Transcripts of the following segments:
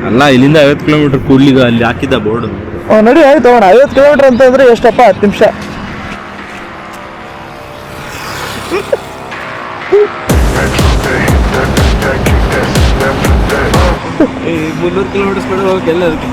ಅಲ್ಲ ಇಲ್ಲಿಂದ 50 ಕಿಲೋಮೀಟರ್ ಕೂಡ್ಲಿಗೆ ಅಲ್ಲಿ ಹಾಕಿದ್ದ ಬೋರ್ಡ್. ನಡಿ ಆಯ್ತು ಅಣ್ಣ. 50 ಕಿಲೋಮೀಟರ್ ಅಂತಂದ್ರೆ ಎಷ್ಟಪ್ಪ? 10 ನಿಮಿಷ. 300 ಕಿಲೋಮೀಟರ್ ಸ್ಪೀಡ್ ಹೋಗಕ್ಕೆ ಎಲ್ಲ ಅದಕ್ಕೆ.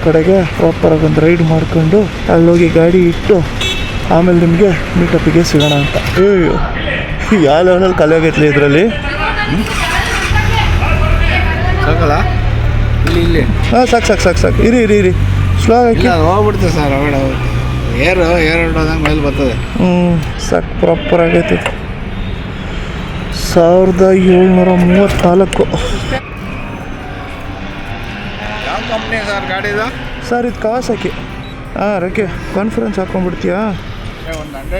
ಕಡೆಗೆ ಪ್ರಾಪರಾಗಿ ಒಂದು ರೈಡ್ ಮಾಡಿಕೊಂಡು ಅಲ್ಲೋಗಿ ಗಾಡಿ ಇಟ್ಟು ಆಮೇಲೆ ನಿಮಗೆ ಮೀಟಪ್ಪಿಗೆ ಸಿಗೋಣ ಅಂತ. ಅಯ್ಯೋ ಯಾವ ಲೆವೆಲಲ್ಲಿ ಖಾಲಿ ಆಗೈತ್ಲಿ ಇದರಲ್ಲಿ. ಹಾಂ ಸಾಕು ಸಾಕು ಸಾಕು ಸಾಕು. ಇರಿ ಸ್ಲೋ ಆಗಿ ಹೋಗ್ಬಿಡ್ತೇವೆ ಸರ್. ಏರ್ ಹೊಡೋದಂಗೆ ಮೇಲೆ ಬರ್ತದೆ. ಸಾಕು ಪ್ರಾಪರ್ ಆಗೈತೆ. 1734. ಕಂಪ್ನಿ ಸರ್ ಗಾಡಿದು? ಸರ್ ಇದು ಕವಾಸಾಕಿ. ಹಾಂ ರಕ್ಕೆ ಕಾನ್ಫರೆನ್ಸ್ ಹಾಕೊಂಡ್ಬಿಡ್ತೀಯಾ? ಒಂದು 100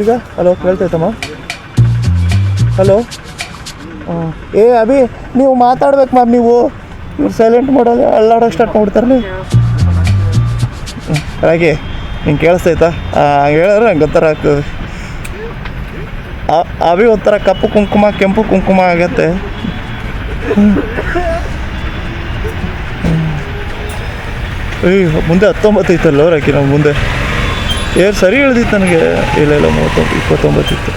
ಈಗ ಹಲೋ ಕೇಳ್ತೈತಮ್ಮ? ಹಲೋ ಏ ಅಭಿ ನೀವು ಮಾತಾಡ್ಬೇಕು ಮ್ಯಾಮ್. ನೀವು ಇವ್ರು ಸೈಲೆಂಟ್ ಮಾಡೋದು ಅಲ್ಲಾಡೋಕೆ ಸ್ಟಾರ್ಟ್ ಮಾಡ್ಬಿಡ್ತಾರೆ ನೀವು. ಹಾಗೆ ನಿಂಗೆ ಕೇಳಿಸ್ತೈತಾ? ಹೇಳಿದ್ರೆ ನಂಗೆ ಗೊತ್ತರ ಆಗ್ತದೆ. ಅಭಿ ಒಂಥರ ಕಪ್ಪು ಕುಂಕುಮ ಕೆಂಪು ಕುಂಕುಮ ಆಗತ್ತೆ. ಮುಂದೆ 19 ಇತ್ತಲ್ಲ ರಾಕಿ ನಾವು ಮುಂದೆ. ಸರಿ ಹೇಳ್ದಿತ್ತು ನನಗೆ. ಇಲ್ಲ 29 ಇತ್ತು.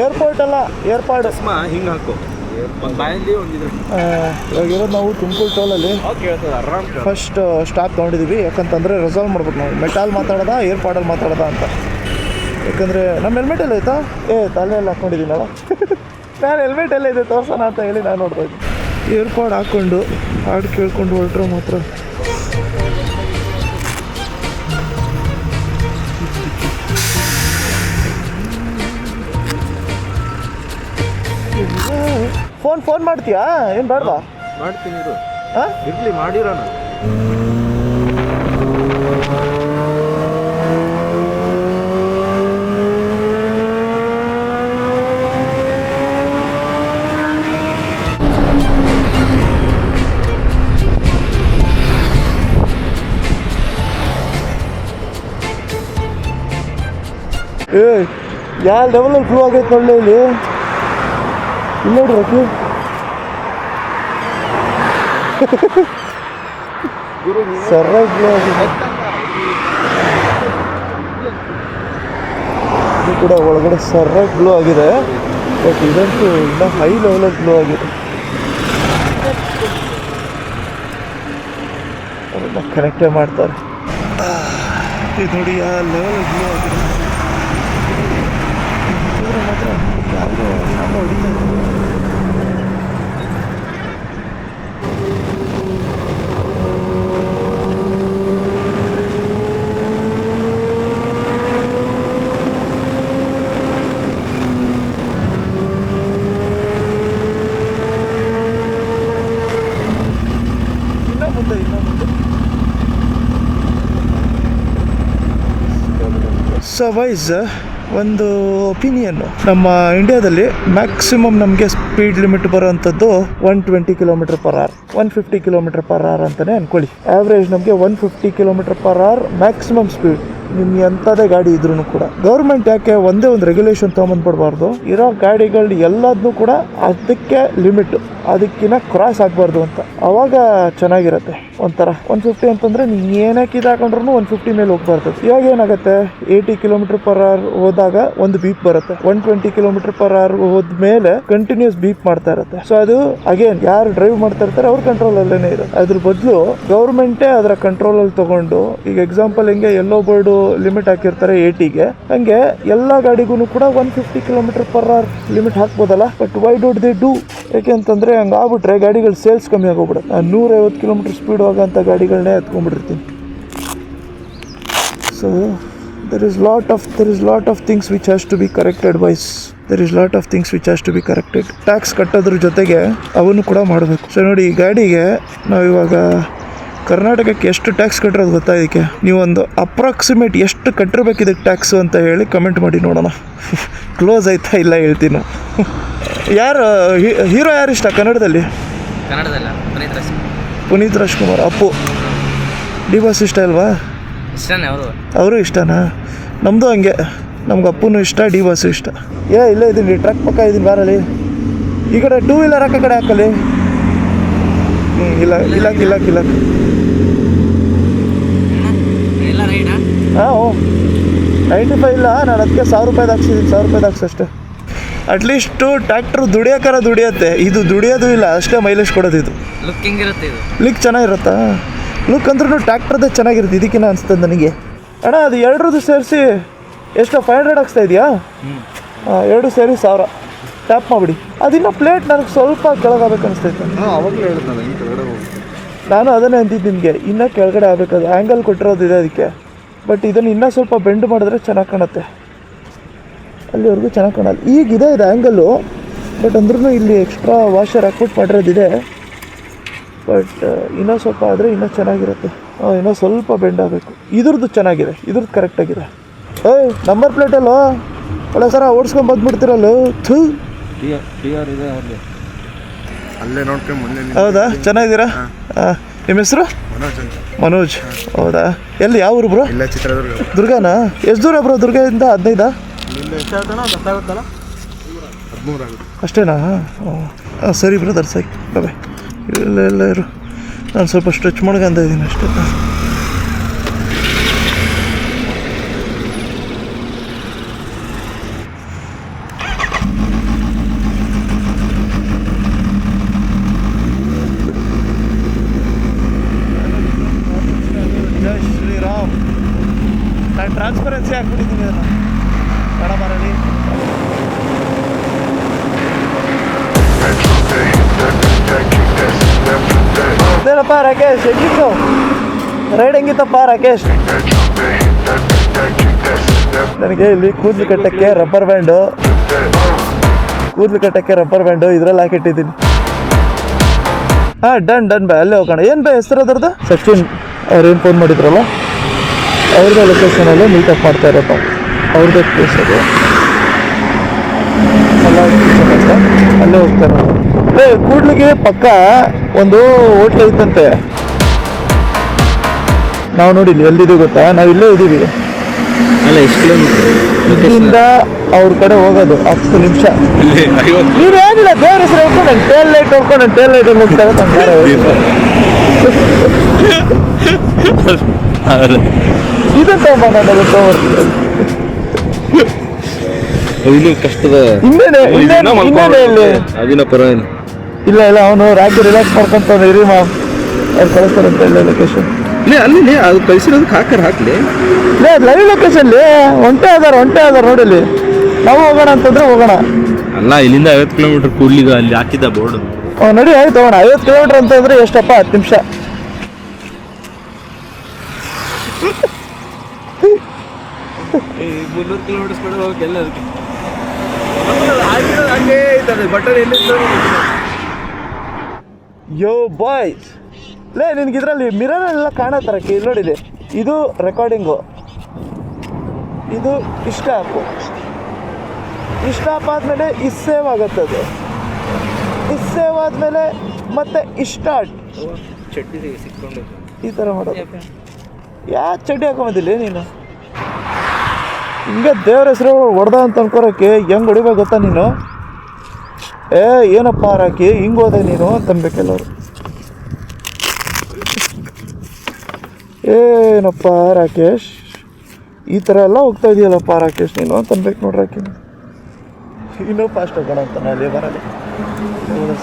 ಏರ್ಪೋರ್ಟ್ ಅಲ್ಲ, ಏರ್ಪಾಡು. ಹಿಂಗೆ ಹಾಕು ಒಂದು ಬಾಯಲ್ಲಿ ಒಂದಿದ್ರೆ. ಇವಾಗ ಇರೋದು ನಾವು ತುಮಕೂರು ಟೋಲಲ್ಲಿ ಫಸ್ಟ್ ಸ್ಟಾಪ್ ತೊಗೊಂಡಿದ್ದೀವಿ. ಯಾಕಂತಂದರೆ ರೆಸಾಲ್ವ್ ಮಾಡ್ಬೇಕು ನಾವು ಮೆಟಾಲ್ ಮಾತಾಡೋದಾ ಏರ್ಪಾಡಲ್ಲಿ ಮಾತಾಡೋದಾ ಅಂತ. ಯಾಕಂದರೆ ನಮ್ಮ ಹೆಲ್ಮೆಟ್ ಎಲ್ಲ ಐತಾ? ತಲೆಯಲ್ಲಿ ಹಾಕ್ಕೊಂಡಿದ್ದೀನಿ ನಾವು. ನಾನು ಹೆಲ್ಮೆಟ್ ಎಲ್ಲ ಇದೆ ತೋರ್ಸೋಣ ಅಂತ ಹೇಳಿ ನಾನು ನೋಡ್ತಾ ಇದ್ದೀನಿ. ಏರ್ಪಾಡ್ ಹಾಕ್ಕೊಂಡು ಹಾಡು ಕೇಳ್ಕೊಂಡು ಹೊರಟ್ರೆ ಮಾತ್ರ ಫೋನ್ ಮಾಡ್ತೀಯಾ? ಏನು ಬೇಡವಾ? ಮಾಡ್ತೀನಿ ಇರು. ಹಾಂ ಇರಲಿ ಮಾಡಿರೋಣ. ಯಾವ ಲೆವೆಲಲ್ಲಿ ಫ್ಲೋ ಆಗೈತೆ ಒಳ್ಳೆ ಇಲ್ಲಿ. ಇಲ್ಲ ನೋಡ್ರಿ ರಕಿ ಸರ್ರಾಗಿ ಫ್ಲೋ ಆಗಿದೆ. ಇದು ಕೂಡ ಒಳಗಡೆ ಸರ್ರಾಗಿ ಫ್ಲೋ ಆಗಿದೆ. ಬಟ್ ಇದಂತೂ ಇನ್ನೂ ಹೈ ಲೆವೆಲಲ್ಲಿ ಫ್ಲೋ ಆಗಿದೆ. ಅದನ್ನು ಕನೆಕ್ಟೇ ಮಾಡ್ತಾರೆ. ಇದು ನೋಡಿ ಆ ಲೆವೆಲಲ್ಲಿ ಫ್ಲೋ ಆಗಿದೆ. ಮಾತ್ರ ಯಾವುದೋ ಹೊಡಿತಾರೆ. ಸೊ ವೈಸ್ ಒಂದು ಒಪಿನಿಯನ್ನು, ನಮ್ಮ ಇಂಡಿಯಾದಲ್ಲಿ ಮ್ಯಾಕ್ಸಿಮಮ್ ನಮಗೆ ಸ್ಪೀಡ್ ಲಿಮಿಟ್ ಬರೋವಂಥದ್ದು 120 km/h, 150 km/h ಅಂತಲೇ ಅಂದ್ಕೊಳ್ಳಿ. ಆ್ಯಾವ್ರೇಜ್ ನಮಗೆ 150 km/h ಮ್ಯಾಕ್ಸಿಮಮ್ ಸ್ಪೀಡ್. ನಿಮ್ಗೆ ಎಂಥದೇ ಗಾಡಿ ಇದ್ರೂ ಕೂಡ ಗೌರ್ಮೆಂಟ್ ಯಾಕೆ ಒಂದೇ ಒಂದು ರೆಗ್ಯುಲೇಷನ್ ತೊಗೊಂಬಂದ್ಬಿಡ್ಬಾರ್ದು, ಇರೋ ಗಾಡಿಗಳು ಎಲ್ಲದನ್ನೂ ಕೂಡ ಅದಕ್ಕೆ ಲಿಮಿಟ್, ಅದಕ್ಕಿಂತ ಕ್ರಾಸ್ ಆಗಬಾರ್ದು ಅಂತ. ಅವಾಗ ಚೆನ್ನಾಗಿರುತ್ತೆ. ಒಂಥರ 150 ಅಂತಂದರೆ ನೀವು ಏನೇ ಕಿದಾಕೊಂಡ್ರು 150 ಮೇಲೆ ಹೋಗ್ಬಾರ್ದು. ಇವಾಗ ಏನಾಗುತ್ತೆ, 80 km/h ಹೋದಾಗ ಒಂದು ಬೀಪ್ ಬರುತ್ತೆ, 120 km/h ಹೋದ್ಮೇಲೆ ಕಂಟಿನ್ಯೂಸ್ ಬೀಪ್ ಮಾಡ್ತಾ ಇರುತ್ತೆ. ಸೊ ಅದು ಅಗೇನ್ ಯಾರು ಡ್ರೈವ್ ಮಾಡ್ತಾ ಇರ್ತಾರೆ ಅವ್ರ ಕಂಟ್ರೋಲ್ ಅಲ್ಲೇನೆ ಇರುತ್ತೆ. ಅದ್ರ ಬದಲು ಗೌರ್ಮೆಂಟೇ ಅದರ ಕಂಟ್ರೋಲ್ ಅಲ್ಲಿ ತಗೊಂಡು, ಈಗ ಎಕ್ಸಾಂಪಲ್ ಹಿಂಗೆ ಎಲ್ಲೋ ಬೋರ್ಡು ಲಿಮಿಟ್ ಹಾಕಿರ್ತಾರೆ 80ಗೆ, ಹಂಗೆ ಎಲ್ಲ ಗಾಡಿಗೂ ಕೂಡ 150 km/h ಲಿಮಿಟ್ ಹಾಕ್ಬೋದಲ್ಲ. But why don't they do? ಯಾಕೆ ಅಂತಂದ್ರೆ ಹಂಗೆ ಆಗ್ಬಿಟ್ರೆ ಗಾಡಿಗಳ ಸೇಲ್ಸ್ ಕಮ್ಮಿ ಆಗೋಗ್ಬಿಡುತ್ತೆ. ನಾನು 150 km ಸ್ಪೀಡ್ ಹೋಗೋಂಥ ಗಾಡಿಗಳನ್ನೇ ಎತ್ಕೊಂಡ್ಬಿಟ್ಟಿರ್ತೀನಿ. So there is lot of things which has to be corrected, boys. There is lot of things which has to be corrected. Tax ಕಟ್ಟೋದ್ರ ಜೊತೆಗೆ ಅವನ್ನು ಕೂಡ ಮಾಡಬೇಕು. ಸೊ ನೋಡಿ, ಈ ಗಾಡಿಗೆ ನಾವಿವಾಗ ಕರ್ನಾಟಕಕ್ಕೆ ಎಷ್ಟು ಟ್ಯಾಕ್ಸ್ ಕಟ್ಟಿರೋದು ಗೊತ್ತಾ? ಇದಕ್ಕೆ ನೀವೊಂದು ಅಪ್ರಾಕ್ಸಿಮೇಟ್ ಎಷ್ಟು ಕಟ್ಟಿರ್ಬೇಕು ಇದಕ್ಕೆ ಟ್ಯಾಕ್ಸು ಅಂತ ಹೇಳಿ ಕಮೆಂಟ್ ಮಾಡಿ ನೋಡೋಣ. ಕ್ಲೋಸ್ ಆಯ್ತಾ ಇಲ್ಲ ಹೇಳ್ತೀನಿ. ಯಾರು ಹೀರೋ ಯಾರು ಇಷ್ಟ ಕನ್ನಡದಲ್ಲಿ? ಪುನೀತ್ ರಾಜ್ಕುಮಾರ್. ಅಪ್ಪು ಡಿ ಬಾಸ್ ಇಷ್ಟ ಅಲ್ವಾ? ಅವರು ಇಷ್ಟನಾ? ನಮ್ಮದು ಹಂಗೆ, ನಮ್ಗೆ ಅಪ್ಪನೂ ಇಷ್ಟ, ಡಿ ಬಾಸು ಇಷ್ಟ. ಇಲ್ಲೇ ಇದ್ದೀನಿ, ಟ್ರಕ್ ಪಕ್ಕ ಇದ್ದೀನಿ, ಬಾರಲ್ಲಿ ಈ ಕಡೆ 2 ವೀಲರ್ ಹಾಕೋ ಕಡೆ ಹಾಕಲಿ. ಇಲ್ಲ 95 ಇಲ್ಲ, ನಾನು ಅದಕ್ಕೆ 1000 ರೂಪಾಯ್ದು ಹಾಕ್ಸಿದ್ದೀನಿ. 1000 ರೂಪಾಯ್ದು ಹಾಕ್ಸಷ್ಟೇ. ಅಟ್ಲೀಸ್ಟು ಟ್ರ್ಯಾಕ್ಟ್ರು ದುಡಿಯೋಕ್ಕರ ಇದು ದುಡಿಯೋದು ಇಲ್ಲ, ಅಷ್ಟೇ ಮೈಲೇಜ್ ಕೊಡೋದು. ಇದು ಲುಕ್ ಚೆನ್ನಾಗಿರುತ್ತಾ? ಲುಕ್ ಅಂದ್ರೂ ಟ್ರ್ಯಾಕ್ಟರ್ದೇ ಚೆನ್ನಾಗಿರುತ್ತೆ ಇದಕ್ಕಿಂತ ಅನಿಸ್ತದೆ ನನಗೆ. ಅಣ್ಣ ಅದು ಎರಡರದ್ದು ಸೇರಿಸಿ ಎಷ್ಟು 500 ಹಾಕ್ಸ್ತಾ ಇದೆಯಾ? ಎರಡು ಸೇರಿ 1000 ಟ್ಯಾಪ್ ಮಾಡಿಬಿಡಿ. ಅದಿನ್ನೂ ಪ್ಲೇಟ್ ನನಗೆ ಸ್ವಲ್ಪ ಕೆಳಗಾಗಬೇಕು ಅನಿಸ್ತೈತೆ. ನಾನು ಅದನ್ನೇ ಅಂತಿದ್ದು ನಿಮಗೆ, ಇನ್ನೂ ಕೆಳಗಡೆ ಆಗಬೇಕು. ಅದು ಆ್ಯಂಗಲ್ ಕೊಟ್ಟಿರೋದಿದೆ ಅದಕ್ಕೆ. ಬಟ್ ಇದನ್ನು ಇನ್ನೂ ಸ್ವಲ್ಪ ಬೆಂಡ್ ಮಾಡಿದ್ರೆ ಚೆನ್ನಾಗಿ ಕಾಣುತ್ತೆ. ಅಲ್ಲಿವರೆಗೂ ಚೆನ್ನಾಗಿ ಕಾಣಲ್ಲ. ಈಗಿದೆ ಇದು ಆ್ಯಂಗಲ್ಲು, ಬಟ್ ಅಂದ್ರೂ ಇಲ್ಲಿ ಎಕ್ಸ್ಟ್ರಾ ವಾಷರ್ ಹಾಕ್ಬಿಟ್ಟು ಮಾಡಿರೋದಿದೆ. ಬಟ್ ಇನ್ನೂ ಸ್ವಲ್ಪ ಆದರೆ ಇನ್ನೂ ಚೆನ್ನಾಗಿರುತ್ತೆ. ಇನ್ನೂ ಸ್ವಲ್ಪ ಬೆಂಡ್ ಆಗಬೇಕು. ಇದ್ರದ್ದು ಚೆನ್ನಾಗಿದೆ, ಇದ್ರದ್ದು ಕರೆಕ್ಟಾಗಿದೆ. ನಂಬರ್ ಪ್ಲೇಟಲ್ಲೋ ಒಳ್ಳೆ ಸರ ಓಡಿಸ್ಕೊಂಡು ಬಂದ್ಬಿಡ್ತಿರಲ್ಲ. ಅಲ್ಲೇ ನೋಡ್ಕೊಂಡು. ಹೌದಾ, ಚೆನ್ನಾಗಿದ್ದೀರಾ? ನಿಮ್ಮ ಹೆಸರು? ಮನೋಜ್. ಹೌದಾ, ಎಲ್ಲಿ ಯಾವ ಊರು ಬ್ರೋ? ಇಲ್ಲ, ಚಿತ್ರದುರ್ಗ. ದುರ್ಗಾನಾ? ಎಷ್ಟು ದೂರ ಬ್ರೋ ದುರ್ಗದಿಂದ? 15 ಅಷ್ಟೇನಾ? ಹಾಂ ಸರಿ ಬ್ರದರ್, ಸರಿ ಬಾಯ್. ಇಲ್ಲ ಇರು, ನಾನು ಸ್ವಲ್ಪ ಸ್ಟ್ರೆಚ್ ಮಾಡ್ಕೊಂತ ಇದ್ದೀನಿ ಅಷ್ಟೇ. ಜೈ ಶ್ರೀರಾಮ್. ನಾನು ಟ್ರಾನ್ಸ್ಪರೆನ್ಸಿ ಹಾಕ್ಬಿಟ್ಟಿದ್ದೀನಿ ಅದನ್ನು ಕಡ ಮಾರಲ್ಲಿ. ಏನಪ್ಪ ರಾಕೇಶ್, ಹೆಂಗಿತ್ತು ರೈಡ್? ಹೆಂಗಿತ್ತಪ್ಪ ರಾಕೇಶ್? ನನಗೆ ಇಲ್ಲಿ ಕೂದಲು ಕಟ್ಟಕ್ಕೆ ರಬ್ಬರ್ ಬ್ಯಾಂಡು ಇದ್ರಲ್ಲಿ ಹಾಕಿಟ್ಟಿದ್ದೀನಿ. ಹಾಂ, ಡನ್ ಬೈ, ಅಲ್ಲೇ ಹೋಗೋಣ. ಏನು ಬೈ ಹೆಸರು ಅದರದ್ದು? ಸಚಿನ್ ಅವ್ರೇನು ಫೋನ್ ಮಾಡಿದ್ರಲ್ಲ, ಅವ್ರದ್ದೇ ಲೊಕೇಶನಲ್ಲೇ ಮೀಟಪ್ ಮಾಡ್ತಾ ಇರೋದು. ಅವ್ರದ್ದೇ ಪ್ಲೇಸ್ ಅದು, ಅಲ್ಲೇ ಹೋಗ್ತಾರೆ. ಕೂಡ್ಲಿಗೆ ಪಕ್ಕ ಒಂದು ಹೋಟ್ಲ್ ಐತಂತೆ. ನಾವು ನೋಡಿದ್ವಿ, ಎಲ್ಲಿದ್ದೀವಿ ಗೊತ್ತಾ? ನಾವು ಇಲ್ಲೇ ಇದ್ದೀವಿ. ಇಲ್ಲಿಂದ ಅವ್ರ ಕಡೆ ಹೋಗೋದು 10 ನಿಮಿಷ. ನೀವೇನಿಲ್ಲ, ದೇವ್ರ ಹೆಸರು ಹೇಳ್ಕೊಂಡು ನಾನು ಟೇಲ್ ಲೈಟ್ ಹೋಗ್ತಾರೆ. ಇದು ಕಷ್ಟದ ಇನ್ನೇನೆ ಅದಿನ ಪರವಾಗಿಲ್ಲ. ಇಲ್ಲ ಅವನು ರಾಜ್ಯ ರಿಲ್ಯಾಕ್ಸ್ ಮಾಡ್ಕೊಂತಾನೆ. ಇರಿ ಮಾಮ್, ಅವ್ರು ಕಳಿಸ್ತಾರಂತ ಎಲ್ಲ ಲೊಕೇಶನ್. ಅಲ್ಲಿ ಅದು ಕಳಿಸಿರೋದಕ್ಕೆ ಹಾಕ್ಲಿ. ಲೈವ್ ಲೊಕೇಶನ್ಲಿ ಒಂಟೆ ಆಧಾರ ನೋಡಿಲ್ಲಿ. ನಾವು ಹೋಗೋಣ ಅಂತಂದ್ರೆ ಹೋಗೋಣ. ಅಲ್ಲ, ಇಲ್ಲಿಂದ 50 ಕಿಲೋಮೀಟರ್ ಕೂಡ್ಲಿಗೆ ಅಲ್ಲಿ ಹಾಕಿದ್ದ ಬೋರ್ಡ್. ನಡಿ, ಆಯ್ತು ಹೋಗೋಣ. 50 ಕಿಲೋಮೀಟರ್ ಅಂತಂದ್ರೆ ಎಷ್ಟಪ್ಪ? 10 ನಿಮಿಷ. ಯೋ ಬಾಯ್ಸ್, ನಿನ್ಗೆ ಇದರಲ್ಲಿ ಮಿರರ್ ಎಲ್ಲ ಕಾಣೋ ಥರಕ್ಕೆ ಇಲ್ಲಿ ನೋಡಿದೆ. ಇದು ರೆಕಾರ್ಡಿಂಗು, ಇದು ಸ್ಟಾಪು. ಈ ಸ್ಟಾಪ್ ಆದಮೇಲೆ ಸೇವ್ ಆಗುತ್ತೆ. ಅದು ಸೇವ್ ಆದಮೇಲೆ ಮತ್ತೆ ಸ್ಟಾರ್ಟ್. ಚಡ್ಡಿ ಸಿಕ್ಕೊಂಡು ಈ ಥರ ಮಾಡೋದು. ಯಾವ ಚಡ್ಡಿ ಹಾಕೊಂಬಂದಿಲ್ಲ ನೀನು? ಹಿಂಗೆ ದೇವ್ರ ಹೆಸರು ಹೊಡೆದ ಅಂತ ಅನ್ಕೊಳಕ್ಕೆ ಹೆಂಗೆ ಹೊಡಿಬೇಕು ಗೊತ್ತಾ ನೀನು? ಏನಪ್ಪ ರಾಕಿ ಹಿಂಗೆ ಹೋದೆ ನೀನು ಅಂತನ್ಬೇಕೆಲ್ಲವರು. ಏನಪ್ಪ ರಾಕೇಶ್ ಈ ಥರ ಎಲ್ಲ ಹೋಗ್ತಾ ಇದೆಯಲ್ಲಪ್ಪ ರಾಕೇಶ್ ನೀನು ಅಂತನ್ಬೇಕು ನೋಡ್ರಿ. ರಾಕಿ ಇನ್ನೂ ಫಾಸ್ಟ್ ಹೋಗೋಣ ಅಂತ ನಾವು ಲೇಬರಲ್ಲಿ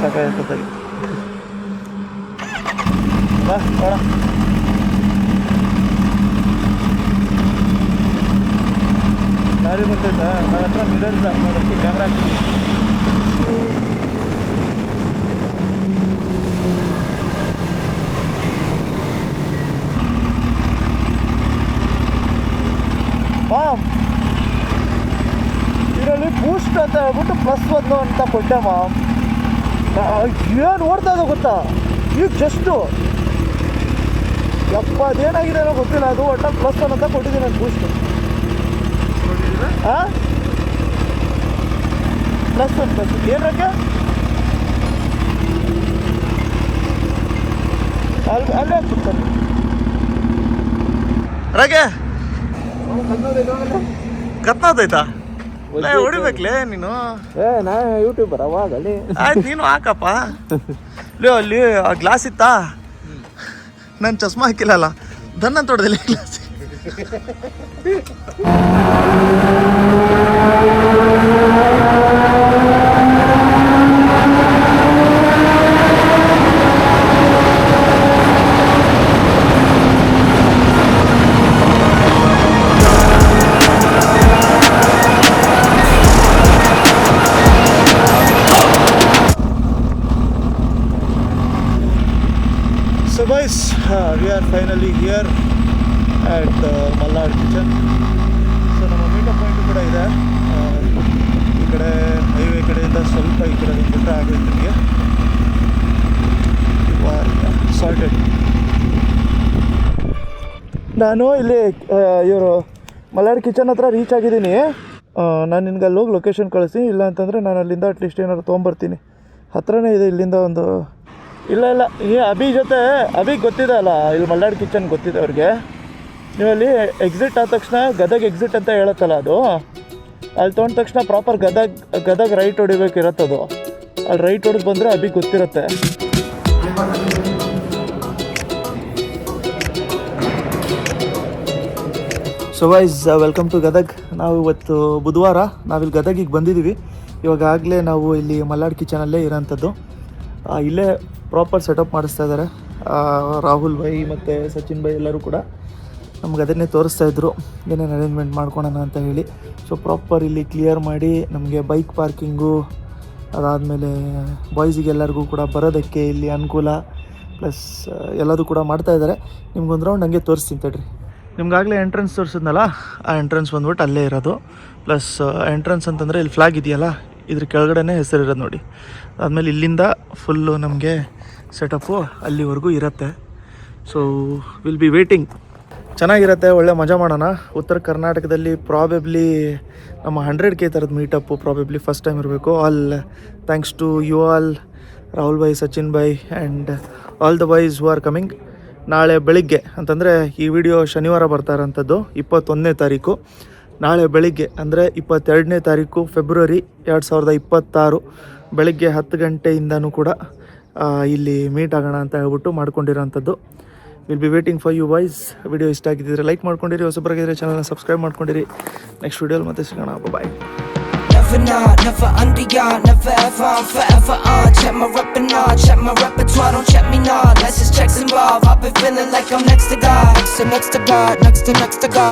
ಸಾಕಾಗ್ತದೆ. ಬಾ ನೋಡ. ದಾರಿ ಬರ್ತೈತಾ? ನನ್ನ ಹತ್ರ ಮಿರರ್ ಇಲ್ಲ ನೋಡೋಕ್ಕೆ, ಕ್ಯಾಮ್ರಾ ಹಾಕ್ತೀನಿ. ಮಾಮ್ ಇದರಲ್ಲಿ ಬೂಸ್ಟ್ ಅಂತ ಹೇಳ್ಬಿಟ್ಟು +1 ಅಂತ ಕೊಟ್ಟೆ ಮಾಮ್. ಏನು ಓಡ್ತಾ ಇದೆ ಗೊತ್ತಾ ಈಗ ಜಸ್ಟು? ಯಪ್ಪ ಅದೇನಾಗಿದೆ ಅನ್ನೋ ಗೊತ್ತಿಲ್ಲ. ಅದು ಒಟ್ಟ +1 ಅಂತ ಕೊಟ್ಟಿದ್ದೀನಿ ನಾನು ಬೂಸ್ಟು. ಹಾಂ +1 ಏನಕ್ಕೆ ಅಲ್ಲೇ ಹಾಕ್ಬಿಡ್ತಾರೆ. ರಾಗೆ ಕತ್ನಾದೈತಾ? ಹೊಡಿಬೇಕ್ಲೇ ನೀನು. ನಾ ಯೂಟ್ಯೂಬರ್ ಅವಾಗಲ್ಲಿ. ಆಯ್ತು ನೀನು ಹಾಕಪ್ಪ. ಲೇ ಅಲ್ಲಿ ಆ ಗ್ಲಾಸ್ ಇತ್ತಾ? ನಾನು ಚಸ್ಮಾ ಹಾಕಿಲ್ಲಲ್ಲ, ದನ್ನ ತೊಡ್ದಿಲ್ಲ glass. So guys, we are finally here at Malnad kitchen. So ನಮ್ಮ ಮೀಟಪ್ ಪಾಯಿಂಟ್ ಕೂಡ ಇದೆ ಈ ಕಡೆ, ಹೈವೇ ಕಡೆಯಿಂದ ಸ್ವಲ್ಪ ಈ ಕಡೆ ಬಿಟ್ಟರೆ ಆಗುತ್ತೆ ನಿಮಗೆ. ಸಾರ್ಟೆಡ್. ನಾನು ಇಲ್ಲಿ ಇವರು ಮಲ್ನಾಡ್ ಕಿಚನ್ ಹತ್ರ ರೀಚ್ ಆಗಿದ್ದೀನಿ. ನಾನು ನಿನ್ಗೆ ಅಲ್ಲಿ ಹೋಗಿ ಲೊಕೇಶನ್ ಕಳಿಸಿ, ಇಲ್ಲ ಅಂತಂದರೆ ನಾನು ಅಲ್ಲಿಂದ ಅಟ್ಲೀಸ್ಟ್ ಏನಾದ್ರು ತೊಗೊಂಬರ್ತೀನಿ. ಹತ್ರನೇ ಇದೆ ಇಲ್ಲಿಂದ ಒಂದು. ಇಲ್ಲ ಈ ಅಭಿಗೆ ಗೊತ್ತಿದೆ ಅಲ್ಲ, ಇಲ್ಲಿ ಮಲ್ನಾಡ್ ಕಿಚನ್ ಗೊತ್ತಿದೆ ಅವ್ರಿಗೆ. ನೀವಲ್ಲಿ ಎಕ್ಸಿಟ್ ಆದ ತಕ್ಷಣ ಗದಗ್ ಎಕ್ಸಿಟ್ ಅಂತ ಹೇಳುತ್ತಲ್ಲ, ಅದು ಅಲ್ಲಿ ತೊಗೊಂಡ ತಕ್ಷಣ ಪ್ರಾಪರ್ ಗದಗ್ ರೈಟ್ ಹೊಡಿಬೇಕಿರತ್ತದು. ಅಲ್ಲಿ ರೈಟ್ ಹೊಡೆದು ಬಂದರೆ ಅಭಿಗೆ ಗೊತ್ತಿರುತ್ತೆ. So wise welcome to Gadag. ನಾವು ಇವತ್ತು ಬುಧವಾರ ನಾವಿಲ್ಲಿ ಗದಗಿಗೆ ಬಂದಿದ್ದೀವಿ. ಇವಾಗಲೇ ನಾವು ಇಲ್ಲಿ ಮಲ್ನಾಡ್ ಕಿಚನಲ್ಲೇ ಇರೋಂಥದ್ದು. ಇಲ್ಲೇ ಪ್ರಾಪರ್ ಸೆಟಪ್ ಮಾಡಿಸ್ತಾ ಇದ್ದಾರೆ ರಾಹುಲ್ ಬೈ ಮತ್ತು ಸಚಿನ್ ಬೈ ಎಲ್ಲರೂ ಕೂಡ ನಮ್ಗೆ ಅದನ್ನೇ ತೋರಿಸ್ತಾಯಿದ್ರು, ಏನೇನು ಅರೇಂಜ್ಮೆಂಟ್ ಮಾಡ್ಕೊಳೋಣ ಅಂತ ಹೇಳಿ. ಸೊ ಪ್ರಾಪರ್ ಇಲ್ಲಿ ಕ್ಲಿಯರ್ ಮಾಡಿ ನಮಗೆ ಬೈಕ್ ಪಾರ್ಕಿಂಗು, ಅದಾದಮೇಲೆ ಬಾಯ್ಸಿಗೆಲ್ಲರಿಗೂ ಕೂಡ ಬರೋದಕ್ಕೆ ಇಲ್ಲಿ ಅನುಕೂಲ, ಪ್ಲಸ್ ಎಲ್ಲದೂ ಕೂಡ ಮಾಡ್ತಾಯಿದ್ದಾರೆ. ನಿಮ್ಗೊಂದು ರೌಂಡ್ ಹಂಗೆ ತೋರಿಸ್ತೀನಿ ತಡ್ರಿ. ನಿಮ್ಗಾಗಲೇ ಎಂಟ್ರೆನ್ಸ್ ತೋರಿಸಿದ್ನಲ್ಲ, ಆ ಎಂಟ್ರೆನ್ಸ್ ಬಂದ್ಬಿಟ್ಟು ಅಲ್ಲೇ ಇರೋದು. ಪ್ಲಸ್ ಎಂಟ್ರೆನ್ಸ್ ಅಂತಂದರೆ ಇಲ್ಲಿ ಫ್ಲಾಗ್ ಇದೆಯಲ್ಲ, ಇದ್ರ ಕೆಳಗಡೆ ಹೆಸರಿರೋದು ನೋಡಿ. ಆದಮೇಲೆ ಇಲ್ಲಿಂದ ಫುಲ್ಲು ನಮಗೆ ಸೆಟಪ್ಪು ಅಲ್ಲಿವರೆಗೂ ಇರುತ್ತೆ. So will be waiting. ಚೆನ್ನಾಗಿರುತ್ತೆ, ಒಳ್ಳೆ ಮಜಾ ಮಾಡೋಣ. ಉತ್ತರ ಕರ್ನಾಟಕದಲ್ಲಿ ಪ್ರಾಬೆಬ್ಲಿ ನಮ್ಮ 100K ಥರದ ಮೀಟಪ್ಪು ಪ್ರಾಬೆಬ್ಲಿ ಫಸ್ಟ್ ಟೈಮ್ ಇರಬೇಕು. All thanks to you all, Rahul ಬೈ, ಸಚಿನ್ ಬೈ and all the boys who are coming. ನಾಳೆ ಬೆಳಿಗ್ಗೆ ಅಂತಂದರೆ ಈ ವಿಡಿಯೋ ಶನಿವಾರ ಬರ್ತಾ ಇರೋಂಥದ್ದು 21ನೇ ತಾರೀಕು. ನಾಳೆ ಬೆಳಿಗ್ಗೆ ಅಂದರೆ 22ನೇ ತಾರೀಕು ಫೆಬ್ರವರಿ 2026 ಬೆಳಗ್ಗೆ 10 ಗಂಟೆಯಿಂದನೂ ಕೂಡ ಇಲ್ಲಿ ಮೀಟ್ ಆಗೋಣ ಅಂತ ಹೇಳ್ಬಿಟ್ಟು ಮಾಡ್ಕೊಂಡಿರೋಂಥದ್ದು. Will be waiting for you boys. Video ಇಷ್ಟ ಆಗಿದ್ದರೆ ಲೈಕ್ ಮಾಡ್ಕೊಂಡಿರಿ, ಹೊಸಬರಾಗಿದ್ದರೆ ಚಾನಲ್ನ ಸಬ್ಸ್ಕ್ರೈಬ್ ಮಾಡ್ಕೊಂಡಿರಿ. ನೆಕ್ಸ್ಟ್ ವಿಡಿಯೋಲಿ ಮತ್ತೆ ಸಿಗೋಣ. ಬಾಯ್. Never not, never under yard, never ever, I'm forever on. Check my rep and on, check my repertoire, don't check me not. Let's just checks involved, I've been feeling like I'm next to God. Next to God, next to God.